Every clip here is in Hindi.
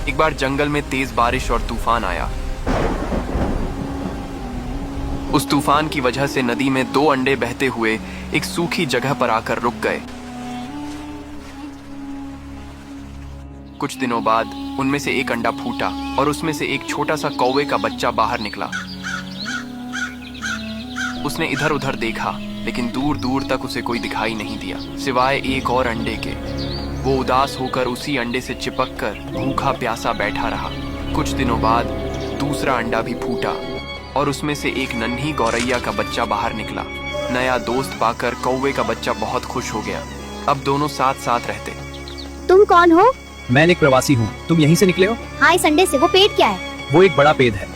एक बार जंगल में तेज बारिश और तूफान आया। उस तूफान की वजह से नदी में 2 अंडे बहते हुए एक सूखी जगह पर आकर रुक गए। कुछ दिनों बाद उनमें से एक अंडा फूटा और उसमें से एक छोटा सा कौवे का बच्चा बाहर निकला। उसने इधर उधर देखा, लेकिन दूर दूर तक उसे कोई दिखाई नहीं दिया सिवाय एक और अंडे के। वो उदास होकर उसी अंडे से चिपक कर भूखा प्यासा बैठा रहा। कुछ दिनों बाद दूसरा अंडा भी फूटा और उसमें से एक नन्ही गौरैया का बच्चा बाहर निकला। नया दोस्त पाकर कौवे का बच्चा बहुत खुश हो गया। अब दोनों साथ साथ रहते। तुम कौन हो? मैं एक प्रवासी हूँ। तुम यहीं से निकले हो? हाँ, इस अंडे से। वो पेड़ क्या है? वो एक बड़ा पेड़ है।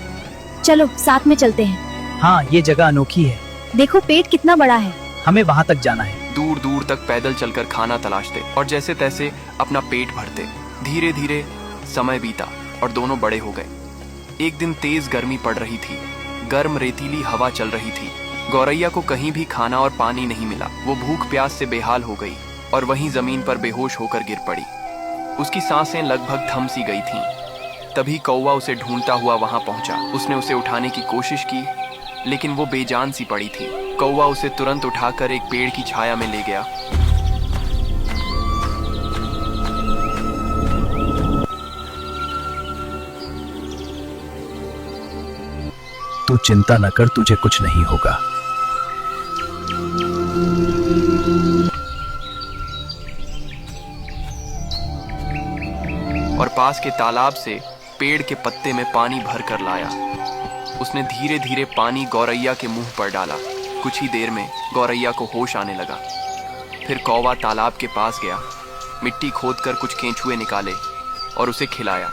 चलो साथ में चलते हैं। हाँ, ये जगह अनोखी है। देखो पेड़ कितना बड़ा है। हमें वहाँ तक जाना है। दूर दूर तक पैदल चलकर खाना तलाशते और जैसे तैसे अपना पेट भरते। धीरे धीरे समय बीता और दोनों बड़े हो गए। एक दिन तेज गर्मी पड़ रही थी। गर्म रेतीली हवा चल रही थी। गौरैया को कहीं भी खाना और पानी नहीं मिला। वो भूख प्यास से बेहाल हो गई और वहीं जमीन पर बेहोश होकर गिर पड़ी। उसकी सांसें लगभग थम सी गई थीं। तभी कौवा उसे ढूंढता हुआ वहां पहुंचा। उसने उसे उठाने की कोशिश की, लेकिन वो बेजान सी पड़ी थी। कौवा उसे तुरंत उठाकर एक पेड़ की छाया में ले गया। तू चिंता न कर, तुझे कुछ नहीं होगा। और पास के तालाब से पेड़ के पत्ते में पानी भर कर लाया। उसने धीरे धीरे पानी गौरैया के मुंह पर डाला। कुछ ही देर में गौरैया को होश आने लगा। फिर कौवा तालाब के पास गया, मिट्टी खोदकर कुछ केंचुए निकाले और उसे खिलाया।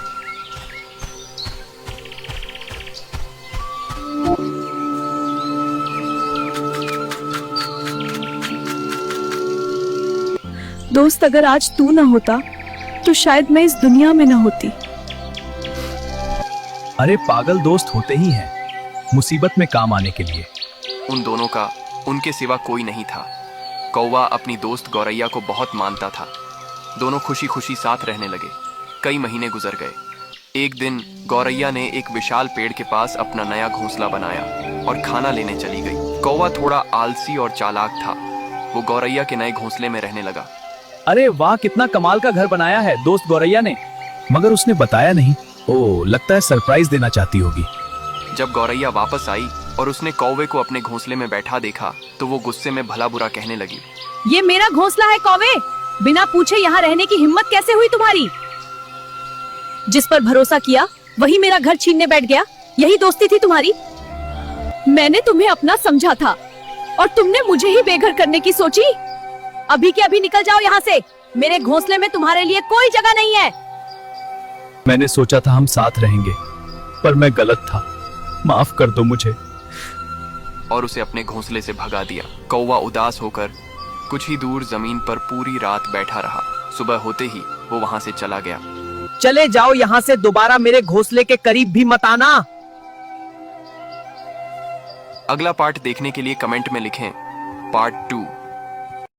दोस्त, अगर आज तू ना होता तो शायद मैं इस दुनिया में ना होती। अरे पागल, दोस्त होते ही हैं मुसीबत में काम आने के लिए। उन दोनों का उनके सिवा कोई नहीं था। कौवा अपनी दोस्त गौरैया को बहुत मानता था। दोनों खुशी खुशी साथ रहने लगे। कई महीने गुजर गए। एक दिन गौरैया ने एक विशाल पेड़ के पास अपना नया घोंसला बनाया और खाना लेने चली गई। कौवा थोड़ा आलसी और चालाक था। वो गौरैया के नए घोंसले में रहने लगा। अरे वाह, कितना कमाल का घर बनाया है दोस्त गौरैया ने। मगर उसने बताया नहीं। ओह, लगता है सरप्राइज देना चाहती होगी। जब गौरैया वापस आई और उसने कौवे को अपने घोंसले में बैठा देखा तो वो गुस्से में भला बुरा कहने लगी। ये मेरा घोंसला है कौवे। बिना पूछे यहाँ रहने की हिम्मत कैसे हुई तुम्हारी? जिस पर भरोसा किया वही मेरा घर छीनने बैठ गया। यही दोस्ती थी तुम्हारी? मैंने तुम्हें अपना समझा था और तुमने मुझे ही बेघर करने की सोची। अभी के अभी निकल जाओ यहाँ से। मेरे घोंसले में तुम्हारे लिए कोई जगह नहीं है। मैंने सोचा था हम साथ रहेंगे, पर मैं गलत था। माफ कर दो मुझे। और उसे अपने घोंसले से भगा दिया। कौवा उदास होकर कुछ ही दूर जमीन पर पूरी रात बैठा रहा। सुबह होते ही वो वहां से चला गया। चले जाओ यहाँ से, दोबारा मेरे घोंसले के करीब भी मत आना। अगला पार्ट देखने के लिए कमेंट में लिखें पार्ट 2।